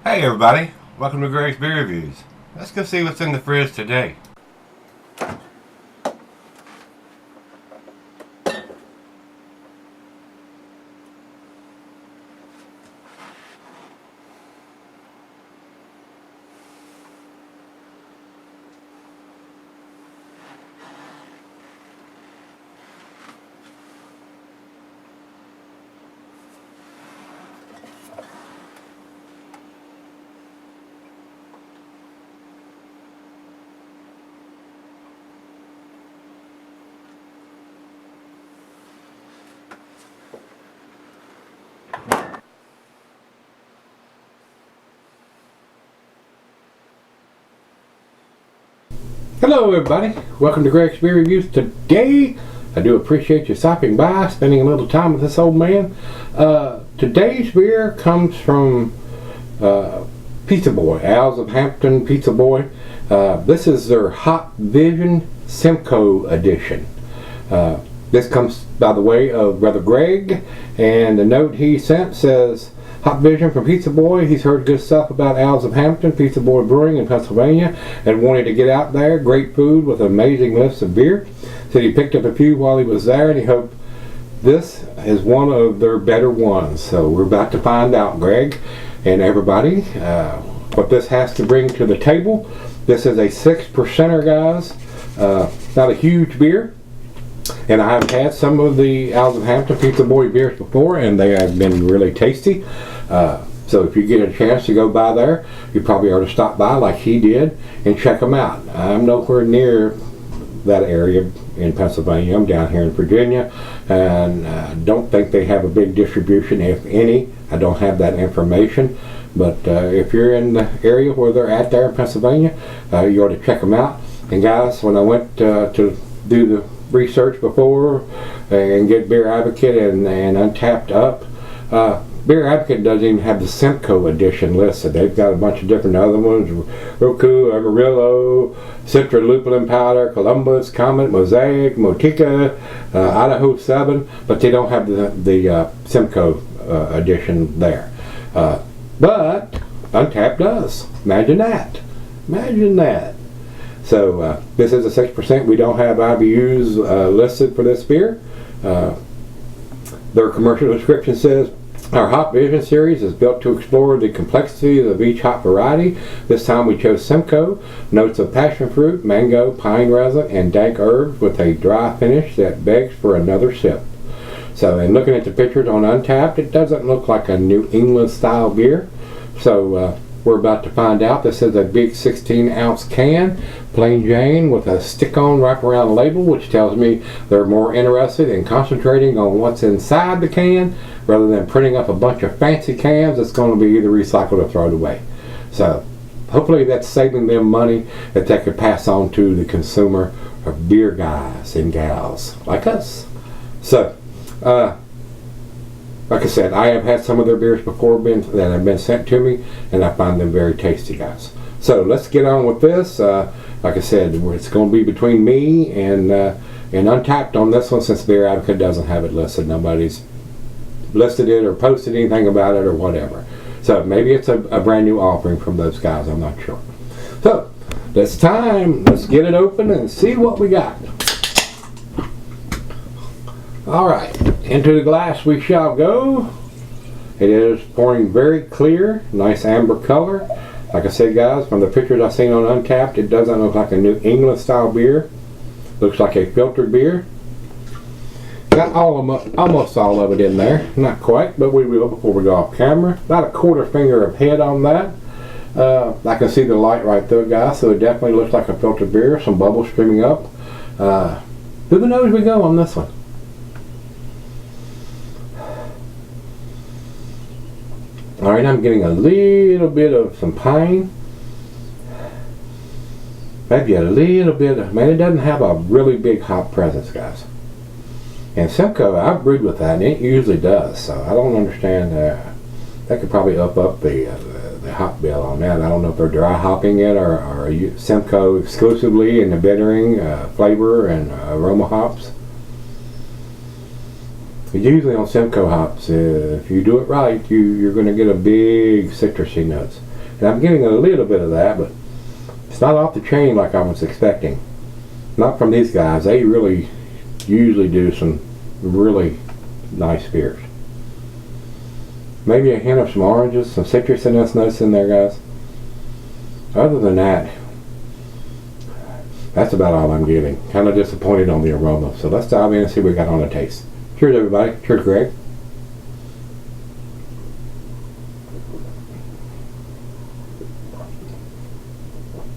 Hey everybody, welcome to Gregsbeerreviews. Let's go see what's in the fridge today. Hello everybody, welcome to Gregsbeerreviews. Today, I do appreciate you stopping by, spending a little time with this old man. Today's beer comes from Pizza Boy, Owls of Hampden Pizza Boy. This is their Hopvision Simcoe edition. This comes by the way of Brother Greg, and the note he sent says, Hopvision from Pizza Boy. He's heard good stuff about Owls of Hampden, Pizza Boy Brewing in Pennsylvania, and wanted to get out there. Great food with amazing lists of beer. Said he picked up a few while he was there, and he hoped this is one of their better ones. So we're about to find out, Greg and everybody, what this has to bring to the table. This is a 6%er, guys. Not a huge beer. And I've had some of the Owls of Hampden Pizza Boy beers before, and they have been really tasty. So if you get a chance to go by there, you probably ought to stop by like he did and check them out. I'm nowhere near that area in Pennsylvania. I'm down here in Virginia, and don't think they have a big distribution, if any. I don't have that information. But if you're in the area where they're at there in Pennsylvania, you ought to check them out. And guys, when I went to do the research before and get Beer Advocate and Untapped up, Beer Advocate doesn't even have the Simcoe edition listed. They've got a bunch of different other ones: Roku, Amarillo, Citra Lupulin Powder, Columbus, Comet, Mosaic, Motica, Idaho 7, but they don't have the Simcoe edition there. But Untapped does. Imagine that. Imagine that. So this is a 6%. We don't have IBUs listed for this beer. Their commercial description says, our Hopvision series is built to explore the complexities of each hop variety. This time we chose Simcoe. Notes of passion fruit, mango, pine resin, and dank herbs with a dry finish that begs for another sip. So, in looking at the pictures on Untapped, it doesn't look like a New England style beer. So, we're about to find out. This is a big 16-ounce can, plain Jane, with a stick-on wraparound label, which tells me they're more interested in concentrating on what's inside the can rather than printing up a bunch of fancy cans that's going to be either recycled or thrown away. So, hopefully that's saving them money that they could pass on to the consumer of beer guys and gals like us. So, like I said, I have had some of their beers before that have been sent to me, and I find them very tasty, guys. So let's get on with this. Like I said, it's going to be between me and Untapped on this one, since Beer Advocate doesn't have it listed. Nobody's listed it or posted anything about it or whatever. So maybe it's a brand new offering from those guys. I'm not sure. So it's time. Let's get it open and see what we got. All right, into the glass we shall go. It is pouring very clear, nice amber color. Like I said, guys, from the pictures I've seen on Untapped, it doesn't look like a New England style beer. Looks like a filtered beer. Got almost all of it in there. Not quite, but we will before we go off camera. About a quarter finger of head on that. I can see the light right through it, guys, so it definitely looks like a filtered beer. Some bubbles streaming up. Through the nose we go on this one. Alright, I'm getting a little bit of some pine. Maybe a little bit of, man, it doesn't have a really big hop presence, guys. And Simcoe, I've brewed with that, and it usually does, so I don't understand. That could probably up the hop bill on that. I don't know if they're dry hopping it or Simcoe exclusively in the bittering, flavor, and aroma hops. Usually on Simcoe hops, if you do it right, you're going to get a big citrusy notes. And I'm getting a little bit of that, but it's not off the chain like I was expecting. Not from these guys. They really usually do some really nice beers. Maybe a hint of some oranges, some citrusy notes in there, guys. Other than that, that's about all I'm getting. Kind of disappointed on the aroma. So let's dive in and see what we got on the taste. Cheers, everybody. Cheers, Greg.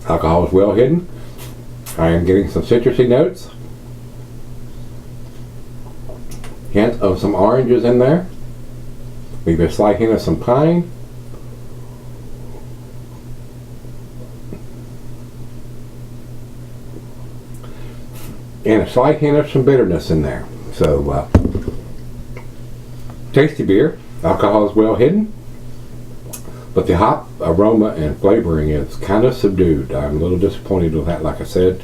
Alcohol is well hidden. I am getting some citrusy notes. Hint of some oranges in there. Maybe a slight hint of some pine. And a slight hint of some bitterness in there. So, tasty beer. Alcohol is well hidden. But the hop aroma and flavoring is kind of subdued. I'm a little disappointed with that, like I said.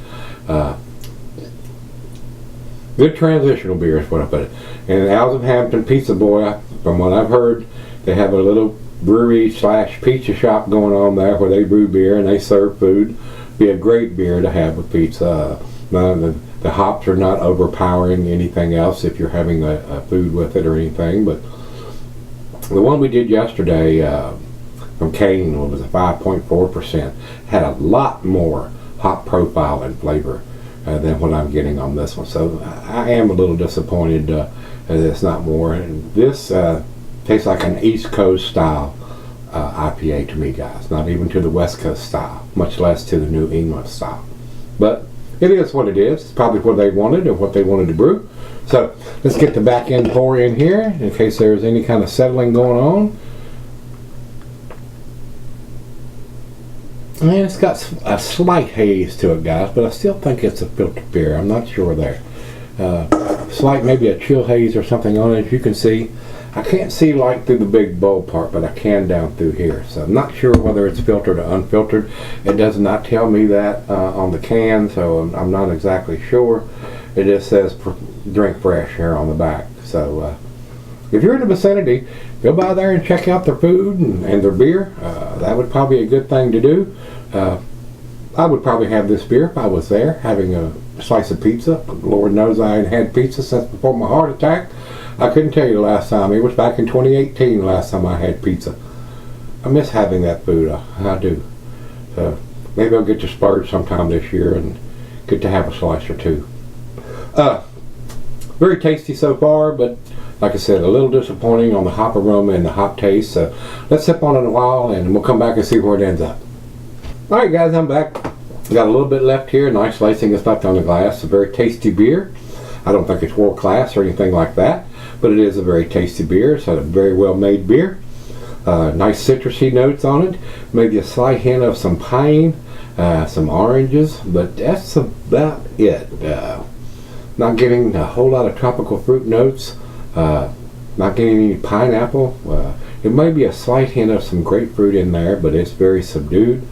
Good transitional beer is what I put it. And Hampden Pizza Boy, from what I've heard, they have a little brewery / pizza shop going on there where they brew beer and they serve food. Be a great beer to have with pizza. The hops are not overpowering anything else if you're having a food with it or anything. But the one we did yesterday from Kane was a 5.4%. Had a lot more hop profile and flavor than what I'm getting on this one. So I am a little disappointed that it's not more. And this tastes like an East Coast style IPA to me, guys. Not even to the West Coast style, much less to the New England style. But it is what it is. It's probably what they wanted and what they wanted to brew. So let's get the back end pour in here in case there's any kind of settling going on. And it's got a slight haze to it, guys, but I still think it's a filtered beer. I'm not sure there. Slight, maybe a chill haze or something on it. As you can see, I can't see light through the big bowl part, but I can down through here. So I'm not sure whether it's filtered or unfiltered. It does not tell me that on the can, so I'm not exactly sure. It just says drink fresh here on the back. So if you're in the vicinity, go by there and check out their food and their beer. That would probably be a good thing to do. I would probably have this beer if I was there having a slice of pizza. Lord knows I ain't had pizza since before my heart attack. I couldn't tell you the last time. It was back in 2018 the last time I had pizza. I miss having that food. I do. So maybe I'll get to splurge sometime this year and get to have a slice or two. Very tasty so far, but like I said, a little disappointing on the hop aroma and the hop taste. So let's sip on it a while and we'll come back and see where it ends up. Alright guys, I'm back. Got a little bit left here. Nice lacing is left on the glass. A very tasty beer. I don't think it's world class or anything like that, but it is a very tasty beer. It's a very well made beer. Nice citrusy notes on it. Maybe a slight hint of some pine, some oranges, but that's about it. Not getting a whole lot of tropical fruit notes. Not getting any pineapple. It may be a slight hint of some grapefruit in there, but it's very subdued.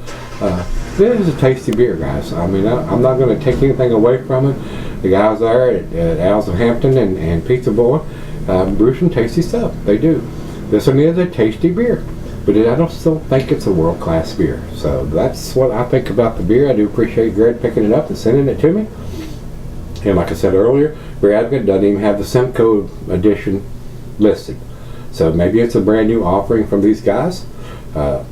This is a tasty beer, guys. I mean, I'm not going to take anything away from it. The guys there at Hampden and Pizza Boy brew some tasty stuff. They do. This one is a tasty beer, but I don't still think it's a world-class beer. So that's what I think about the beer. I do appreciate Greg picking it up and sending it to me. And like I said earlier, Beer Advocate doesn't even have the Simcoe edition listed. So maybe it's a brand new offering from these guys. I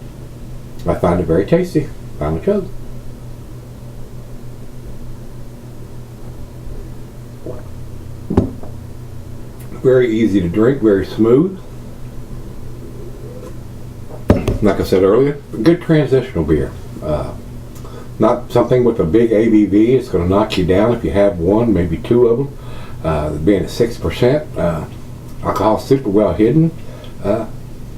find it very tasty. Finally chose. Very easy to drink, very smooth. Like I said earlier, a good transitional beer. Not something with a big ABV. It's going to knock you down if you have one, maybe two of them. Being at 6%, alcohol super well hidden.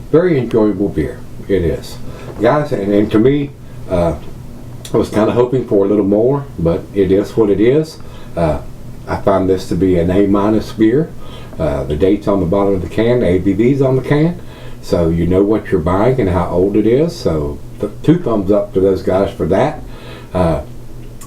Very enjoyable beer. It is, guys. And to me, I was kind of hoping for a little more, but it is what it is. I find this to be an A- beer. The date's on the bottom of the can, the ABV's on the can, so you know what you're buying and how old it is. So 2 thumbs up to those guys for that. A-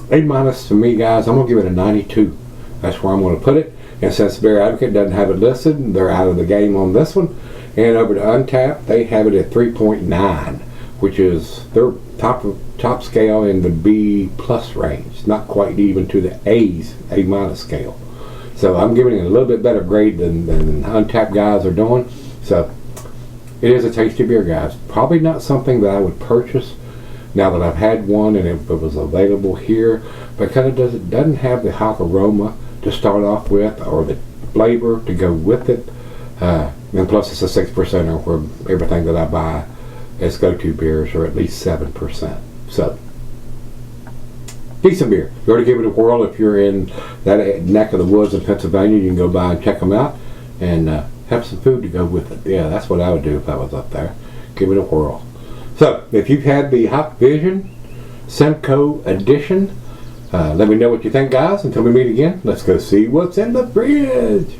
to me, guys, I'm going to give it a 92. That's where I'm going to put it. And since Beer Advocate doesn't have it listed, they're out of the game on this one. And over to Untapped, they have it at 3.9, which is their top scale in the B plus range, not quite even to the A minus scale. So I'm giving it a little bit better grade than Untapped guys are doing. So it is a tasty beer, guys. Probably not something that I would purchase now that I've had one and it was available here, because it doesn't have the hop aroma to start off with, or the flavor to go with it. And plus it's a 6%er, where everything that I buy as go-to beers are at least 7%. So decent beer. You already give it a whirl. If you're in that neck of the woods in Pennsylvania, you can go by and check them out and have some food to go with it. Yeah, that's what I would do if I was up there. Give it a whirl. So if you've had the Hopvision Simcoe edition, let me know what you think, guys. Until we meet again, let's go see what's in the fridge.